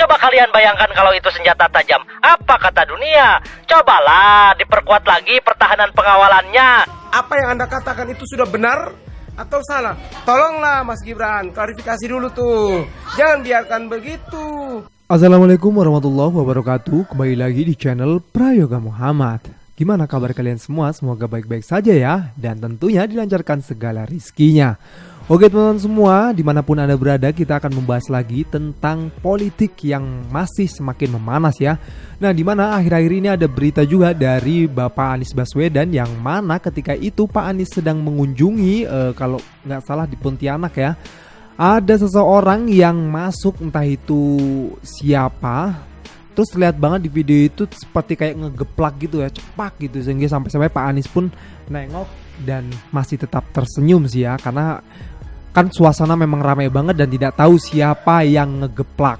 Coba kalian bayangkan kalau itu senjata tajam. Apa kata dunia? Cobalah diperkuat lagi pertahanan pengawalannya. Apa yang Anda katakan itu sudah benar atau salah? Tolonglah Mas Gibran, klarifikasi dulu tuh. Jangan biarkan begitu. Assalamualaikum warahmatullahi wabarakatuh. Kembali lagi di channel Prayoga Muhammad. Gimana kabar kalian semua? Semoga baik-baik saja ya. Dan tentunya dilancarkan segala rizkinya. Oke teman-teman semua, dimanapun Anda berada, kita akan membahas lagi tentang politik yang masih semakin memanas ya. Nah, dimana akhir-akhir ini ada berita juga dari Bapak Anies Baswedan, yang mana ketika itu Pak Anies sedang mengunjungi, kalau nggak salah di Pontianak ya, ada seseorang yang masuk, entah itu siapa. Terus terlihat banget di video itu seperti kayak ngegeplak gitu ya, cepak gitu, sehingga sampai Pak Anies pun nengok dan masih tetap tersenyum sih ya, karena kan suasana memang ramai banget dan tidak tahu siapa yang ngegeplak.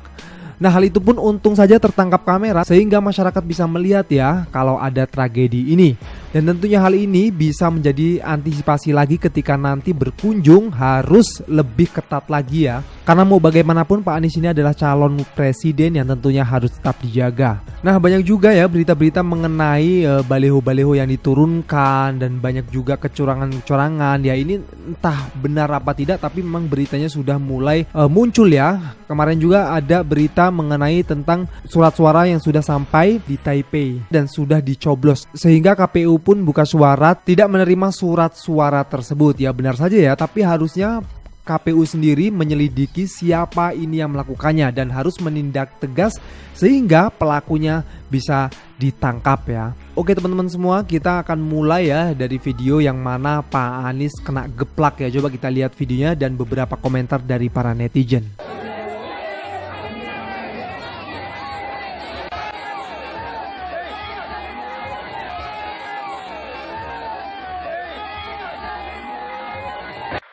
Nah, hal itu pun untung saja tertangkap kamera sehingga masyarakat bisa melihat ya kalau ada tragedi ini. Dan tentunya hal ini bisa menjadi antisipasi lagi ketika nanti berkunjung harus lebih ketat lagi ya. Karena mau bagaimanapun Pak Anies ini adalah calon presiden yang tentunya harus tetap dijaga. Nah, banyak juga ya berita-berita mengenai baliho-baliho yang diturunkan dan banyak juga kecurangan-kecurangan. Ya ini entah benar apa tidak, tapi memang beritanya sudah mulai muncul ya. Kemarin juga ada berita mengenai tentang surat suara yang sudah sampai di Taipei dan sudah dicoblos, sehingga KPU pun buka suara tidak menerima surat suara tersebut. Ya benar saja ya, tapi harusnya KPU sendiri menyelidiki siapa ini yang melakukannya dan harus menindak tegas sehingga pelakunya bisa ditangkap ya. Oke teman-teman semua, kita akan mulai ya dari video yang mana Pak Anies kena geplak ya. Coba kita lihat videonya dan beberapa komentar dari para netizen.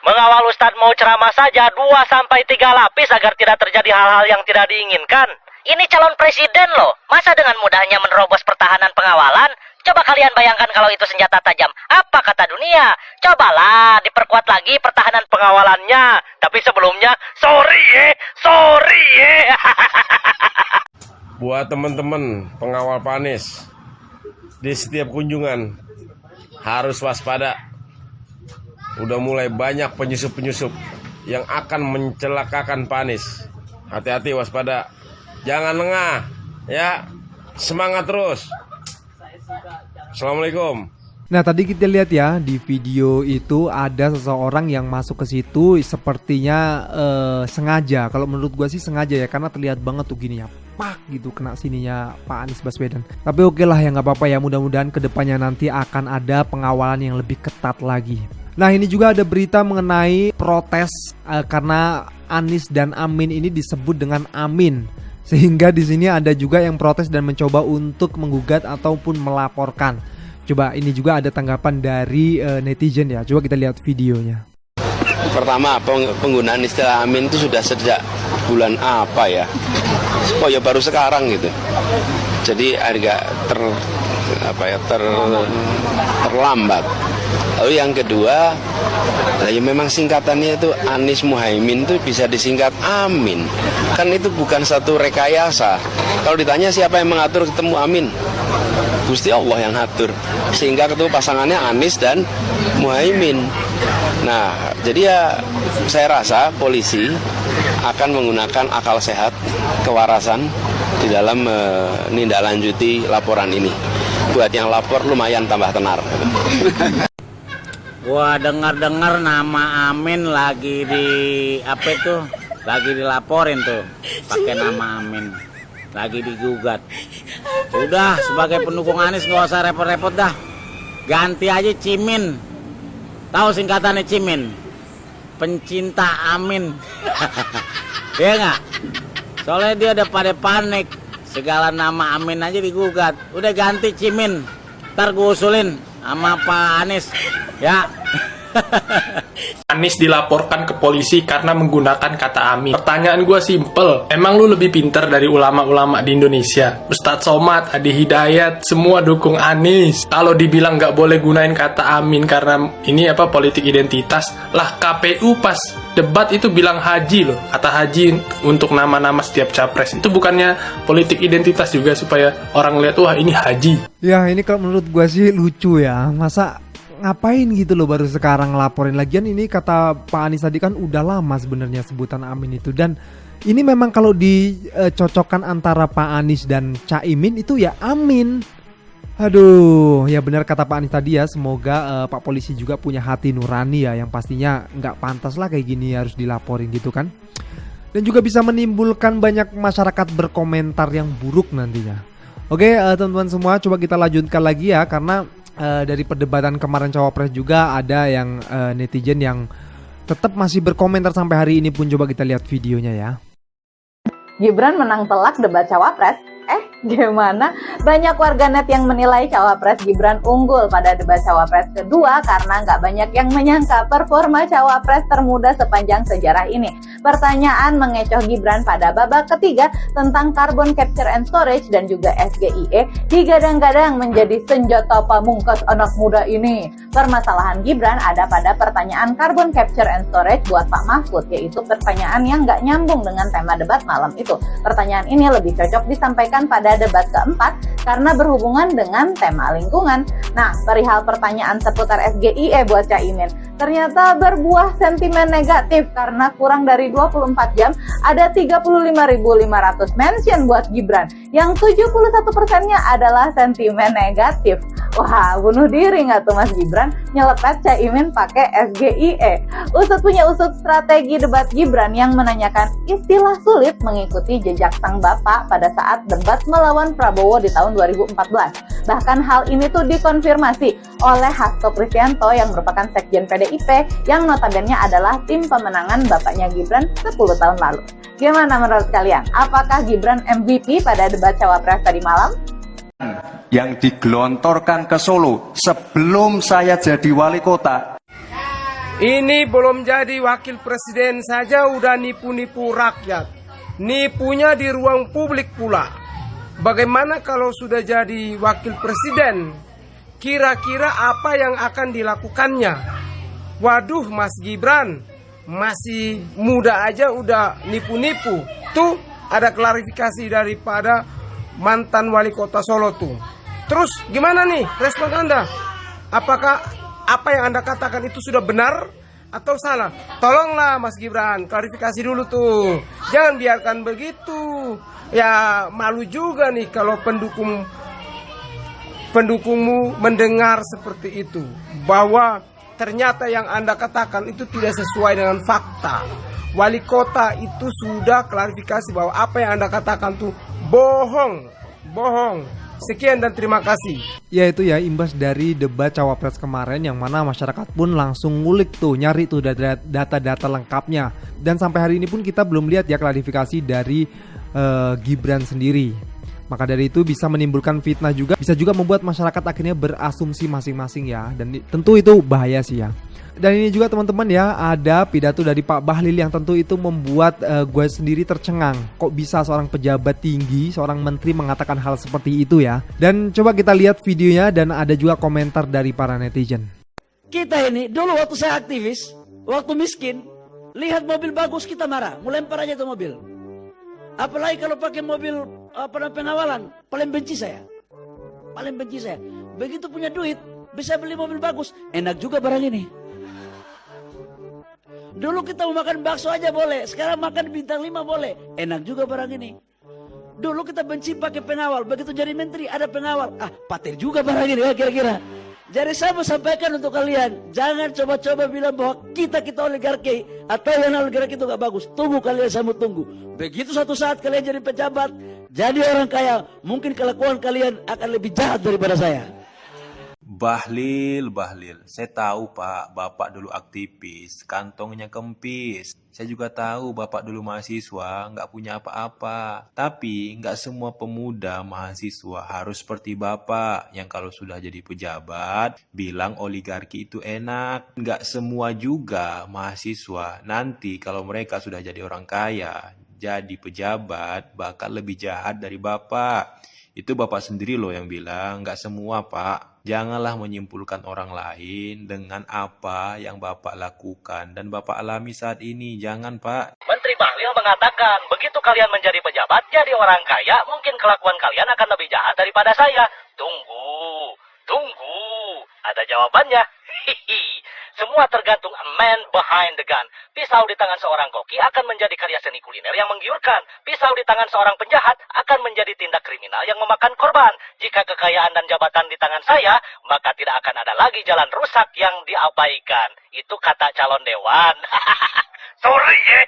Mengawal Ustadz mau ceramah saja 2-3 lapis agar tidak terjadi hal-hal yang tidak diinginkan. Ini calon presiden loh, masa dengan mudahnya menerobos pertahanan pengawalan? Coba kalian bayangkan kalau itu senjata tajam. Apa kata dunia? Cobalah diperkuat lagi pertahanan pengawalannya. Tapi sebelumnya, sorry Buat teman-teman pengawal Pak Anies, di setiap kunjungan harus waspada. Udah mulai banyak penyusup-penyusup yang akan mencelakakan Pak Anies. Hati-hati, waspada. Jangan lengah, ya. Semangat terus. Assalamualaikum. Nah, tadi kita lihat ya di video itu ada seseorang yang masuk ke situ sepertinya sengaja. Kalau menurut gua sih sengaja ya, karena terlihat banget tuh gini ya, pak gitu kena sininya Pak Anies Baswedan. Tapi oke lah ya, nggak apa-apa ya. Mudah-mudahan kedepannya nanti akan ada pengawalan yang lebih ketat lagi. Nah, ini juga ada berita mengenai protes karena Anies dan Amin ini disebut dengan Amin. Sehingga di sini ada juga yang protes dan mencoba untuk menggugat ataupun melaporkan. Coba ini juga ada tanggapan dari netizen ya. Coba kita lihat videonya. Pertama, penggunaan istilah Amin itu sudah sejak bulan apa ya? Oh ya baru sekarang gitu. Jadi agak terlambat. Lalu yang kedua, ya memang singkatannya itu Anies Muhaimin itu bisa disingkat Amin. Kan itu bukan satu rekayasa. Kalau ditanya siapa yang mengatur ketemu Amin, Gusti Allah yang ngatur. Sehingga ketemu pasangannya Anies dan Muhaimin. Nah, jadi ya saya rasa polisi akan menggunakan akal sehat, kewarasan di dalam menindaklanjuti laporan ini. Buat yang lapor lumayan tambah tenar. Gua dengar-dengar nama Amin lagi lagi dilaporin tuh, pakai nama Amin, lagi digugat. Udah sebagai pendukung Anies nggak usah repot-repot dah, ganti aja Cimin. Tahu singkatannya Cimin? Pencinta Amin. Iya nggak? Soalnya dia udah pada panik, segala nama Amin aja digugat. Udah ganti Cimin, ntar gue usulin sama Pak Anies ya. Anies dilaporkan ke polisi karena menggunakan kata Amin. Pertanyaan gue simple, emang lu lebih pinter dari ulama-ulama di Indonesia? Ustadz Somad, Adi Hidayat, semua dukung Anies. Kalau dibilang nggak boleh gunain kata Amin karena ini politik identitas, lah KPU pas debat itu bilang haji loh, kata haji untuk nama-nama setiap capres. Itu bukannya politik identitas juga supaya orang lihat wah ini haji. Ya ini kalau menurut gue sih lucu ya. Masa ngapain gitu loh baru sekarang ngelaporin. Lagian ini kata Pak Anies tadi kan udah lama sebenarnya sebutan Amin itu. Dan ini memang kalau dicocokkan antara Pak Anies dan Caimin itu ya Amin. Aduh, ya benar kata Pak Anies tadi ya. Semoga Pak Polisi juga punya hati nurani ya, yang pastinya nggak pantas lah kayak gini harus dilaporin gitu kan. Dan juga bisa menimbulkan banyak masyarakat berkomentar yang buruk nantinya. Oke teman-teman semua, coba kita lanjutkan lagi ya. Karena dari perdebatan kemarin Cawapres juga ada yang netizen yang tetap masih berkomentar sampai hari ini pun. Coba kita lihat videonya ya. Gibran menang telak debat Cawapres. Gimana? Banyak warganet yang menilai Cawapres Gibran unggul pada debat Cawapres kedua karena nggak banyak yang menyangka performa Cawapres termuda sepanjang sejarah ini. Pertanyaan mengecoh Gibran pada babak ketiga tentang carbon capture and storage dan juga SGIE digadang-gadang menjadi senjata pamungkas anak muda ini. Permasalahan Gibran ada pada pertanyaan carbon capture and storage buat Pak Mahfud, yaitu pertanyaan yang nggak nyambung dengan tema debat malam itu. Pertanyaan ini lebih cocok disampaikan pada debat keempat karena berhubungan dengan tema lingkungan. Nah, perihal pertanyaan seputar SGIE buat Caimin ternyata berbuah sentimen negatif karena kurang dari 24 jam ada 35.500 mention buat Gibran yang 71%-nya adalah sentimen negatif. Wah, bunuh diri nggak tuh Mas Gibran nyelepet Caimin pakai SGIE. Usut punya usut strategi debat Gibran yang menanyakan istilah sulit mengikuti jejak sang bapak pada saat debat melawan Prabowo di tahun 2014. Bahkan hal ini tuh dikonfirmasi oleh Hasto Kristianto yang merupakan sekjen PDIP yang notabene adalah tim pemenangan bapaknya Gibran 10 tahun lalu. Gimana menurut kalian? Apakah Gibran MVP pada debat Cawapres tadi malam? Yang digelontorkan ke Solo sebelum saya jadi wali kota. Ini belum jadi wakil presiden saja udah nipu-nipu rakyat. Nipunya di ruang publik pula. Bagaimana kalau sudah jadi wakil presiden? Kira-kira apa yang akan dilakukannya? Waduh, Mas Gibran masih muda aja udah nipu-nipu. Tuh ada klarifikasi daripada mantan wali kota Solo tuh. Terus gimana nih respon Anda? Apakah apa yang Anda katakan itu sudah benar atau salah? Tolonglah Mas Gibran klarifikasi dulu tuh. Jangan biarkan begitu. Ya malu juga nih kalau pendukungmu mendengar seperti itu, bahwa ternyata yang Anda katakan itu tidak sesuai dengan fakta. Wali kota itu sudah klarifikasi bahwa apa yang Anda katakan tuh bohong. Sekian dan terima kasih. Ya itu ya imbas dari debat Cawapres kemarin yang mana masyarakat pun langsung ngulik tuh, nyari tuh data-data lengkapnya. Dan sampai hari ini pun kita belum lihat ya klarifikasi dari Gibran sendiri. Maka dari itu bisa menimbulkan fitnah juga, bisa juga membuat masyarakat akhirnya berasumsi masing-masing ya. Dan tentu itu bahaya sih ya. Dan ini juga teman-teman ya, ada pidato dari Pak Bahlil yang tentu itu membuat gue sendiri tercengang. Kok bisa seorang pejabat tinggi, seorang menteri mengatakan hal seperti itu ya. Dan coba kita lihat videonya dan ada juga komentar dari para netizen. Kita ini dulu waktu saya aktivis, waktu miskin, lihat mobil bagus kita marah, melempar aja tuh mobil. Apalagi kalau pakai mobil pengawalan, paling benci saya. Begitu punya duit, bisa beli mobil bagus, enak juga barang ini. Dulu kita mau makan bakso aja boleh, sekarang makan bintang 5 boleh, enak juga barang ini. Dulu kita benci pakai pengawal, begitu jadi menteri ada pengawal, patir juga barang ini ya kira-kira. Jadi saya mau sampaikan untuk kalian, jangan coba-coba bilang bahwa kita oligarki atau yang oligarki itu gak bagus. Tunggu kalian, saya mau tunggu. Begitu suatu saat kalian jadi pejabat, jadi orang kaya, mungkin kelakuan kalian akan lebih jahat daripada saya. Bahlil, saya tahu Pak, Bapak dulu aktivis, kantongnya kempis. Saya juga tahu Bapak dulu mahasiswa, nggak punya apa-apa. Tapi nggak semua pemuda mahasiswa harus seperti Bapak, yang kalau sudah jadi pejabat, bilang oligarki itu enak. Nggak semua juga mahasiswa, nanti kalau mereka sudah jadi orang kaya, jadi pejabat, bakal lebih jahat dari Bapak. Itu Bapak sendiri loh yang bilang, nggak semua Pak. Janganlah menyimpulkan orang lain dengan apa yang Bapak lakukan dan Bapak alami saat ini. Jangan Pak. Menteri Bahlil mengatakan, begitu kalian menjadi pejabat, jadi orang kaya, mungkin kelakuan kalian akan lebih jahat daripada saya. Tunggu. Ada jawabannya. Hihi. Semua tergantung a man behind the gun. Pisau di tangan seorang koki akan menjadi karya seni kuliner yang menggiurkan. Pisau di tangan seorang penjahat akan menjadi tindak kriminal yang memakan korban. Jika kekayaan dan jabatan di tangan saya, maka tidak akan ada lagi jalan rusak yang diabaikan. Itu kata calon dewan. Sorry ye.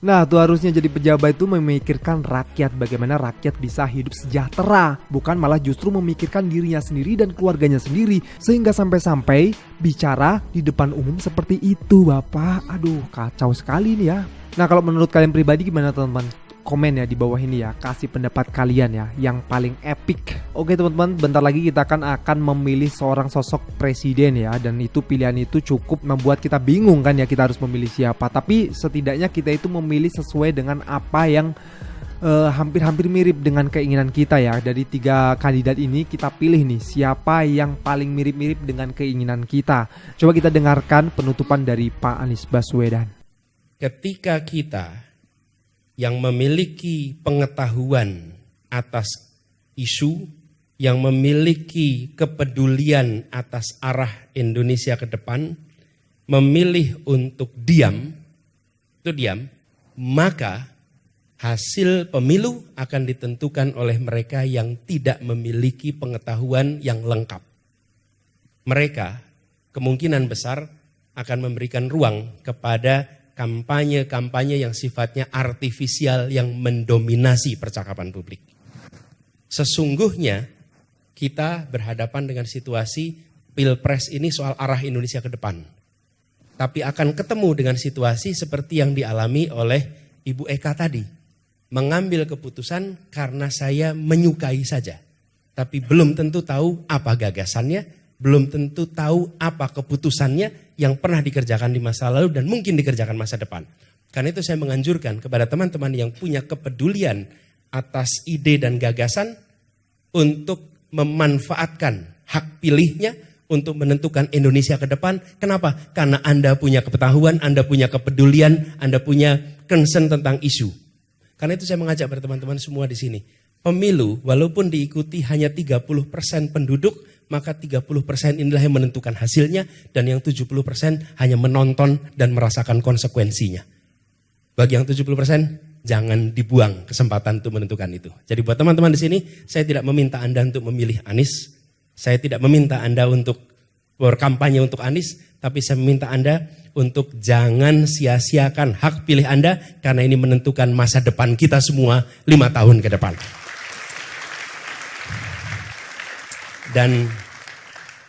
Nah, tuh harusnya jadi pejabat itu memikirkan rakyat, bagaimana rakyat bisa hidup sejahtera, bukan malah justru memikirkan dirinya sendiri dan keluarganya sendiri, sehingga sampai-sampai bicara di depan umum seperti itu, Bapak. Aduh, kacau sekali nih ya. Nah, kalau menurut kalian pribadi gimana, teman-teman? Komen ya di bawah ini ya, kasih pendapat kalian ya yang paling epic. Oke teman-teman, bentar lagi kita akan memilih seorang sosok presiden ya, dan itu pilihan itu cukup membuat kita bingung kan ya, kita harus memilih siapa. Tapi setidaknya kita itu memilih sesuai dengan apa yang hampir-hampir mirip dengan keinginan kita ya. Dari 3 kandidat ini kita pilih nih siapa yang paling mirip-mirip dengan keinginan kita. Coba kita dengarkan penutupan dari Pak Anies Baswedan. Ketika kita yang memiliki pengetahuan atas isu, yang memiliki kepedulian atas arah Indonesia ke depan, memilih untuk diam, maka hasil pemilu akan ditentukan oleh mereka yang tidak memiliki pengetahuan yang lengkap. Mereka kemungkinan besar akan memberikan ruang kepada kampanye-kampanye yang sifatnya artifisial yang mendominasi percakapan publik. Sesungguhnya kita berhadapan dengan situasi Pilpres ini soal arah Indonesia ke depan. Tapi akan ketemu dengan situasi seperti yang dialami oleh Ibu Eka tadi. Mengambil keputusan karena saya menyukai saja. Tapi belum tentu tahu apa gagasannya, belum tentu tahu apa keputusannya yang pernah dikerjakan di masa lalu dan mungkin dikerjakan masa depan. Karena itu saya menganjurkan kepada teman-teman yang punya kepedulian atas ide dan gagasan untuk memanfaatkan hak pilihnya untuk menentukan Indonesia ke depan. Kenapa? Karena Anda punya pengetahuan, Anda punya kepedulian, Anda punya concern tentang isu. Karena itu saya mengajak pada teman-teman semua di sini. Pemilu walaupun diikuti hanya 30% penduduk, maka 30% inilah yang menentukan hasilnya dan yang 70% hanya menonton dan merasakan konsekuensinya. Bagi yang 70% jangan dibuang kesempatan untuk menentukan itu. Jadi buat teman-teman di sini, saya tidak meminta Anda untuk memilih Anies, saya tidak meminta Anda untuk berkampanye untuk Anies, tapi saya meminta Anda untuk jangan sia-siakan hak pilih Anda karena ini menentukan masa depan kita semua 5 tahun ke depan. Dan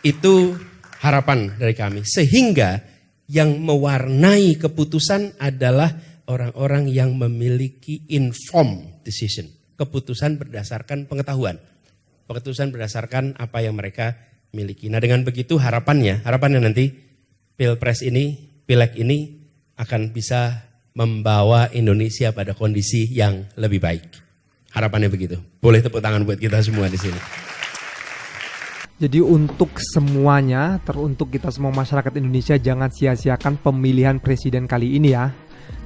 itu harapan dari kami. Sehingga yang mewarnai keputusan adalah orang-orang yang memiliki informed decision. Keputusan berdasarkan pengetahuan. Keputusan berdasarkan apa yang mereka miliki. Nah dengan begitu harapannya nanti Pilpres ini, Pileg ini akan bisa membawa Indonesia pada kondisi yang lebih baik. Harapannya begitu. Boleh tepuk tangan buat kita semua di sini. Jadi untuk semuanya, teruntuk kita semua masyarakat Indonesia, jangan sia-siakan pemilihan presiden kali ini ya.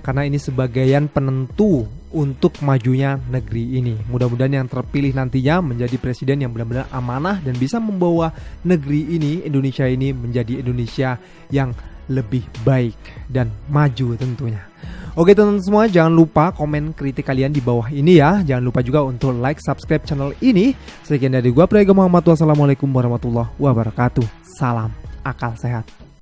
Karena ini sebagaian penentu untuk majunya negeri ini. Mudah-mudahan yang terpilih nantinya menjadi presiden yang benar-benar amanah dan bisa membawa negeri ini, Indonesia ini menjadi Indonesia yang lebih baik dan maju tentunya. Oke teman-teman semua, jangan lupa komen kritik kalian di bawah ini ya. Jangan lupa juga untuk like, subscribe channel ini. Sekian dari gua Prayoga Muhammad. Wassalamualaikum warahmatullahi wabarakatuh. Salam akal sehat.